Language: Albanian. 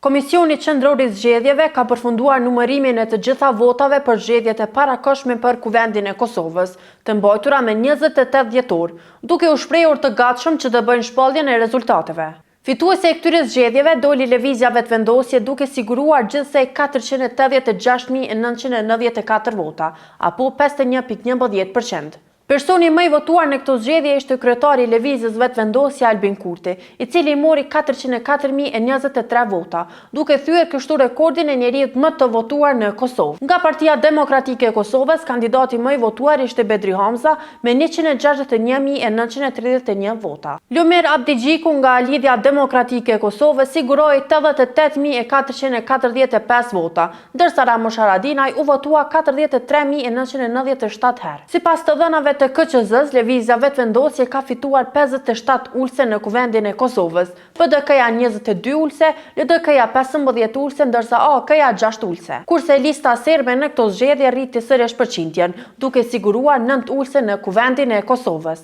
Komisioni Qendror i Zgjedhjeve ka përfunduar numërimin e të gjitha votave për zgjedhjet e parakohshme për Kuvendin e Kosovës, të mbajtura me 28 dhjetor, duke u shprehur të gatshëm që të bëjnë shpalljen e rezultateve. Fituese e këtyre zgjedhjeve doli Lëvizja Vetëvendosje duke siguruar gjithsej 486.994 vota, apo 51.11%. Personi më i votuar në këto zgjedhje ishte kryetari i Lëvizjes Vetëvendosje Albin Kurti, i cili mori 404.023 vota, duke thyer kështu rekordin e njeriut më të votuar në Kosovë. Nga Partia Demokratike e Kosovës, kandidati më i votuar ishte Bedri Hamza me 161.931 vota. Lumer Abdigjiku nga Lidhja Demokratike e Kosovës siguroi 88.445 vota, ndërsa Ramush Haradinaj u votua 43.997 herë. Sipas të dhënave të KQZ-s, Lëvizja Vetëvendosje ka fituar 57 ulse në Kuvendin e Kosovës, PDK-ja 22 ulse, LDK-ja 15 ulse, ndërsa AK-ja 6 ulse. Kurse lista serbe në këto zgjedhje rriti sërish përqindjen, duke siguruar 9 ulse në Kuvendin e Kosovës.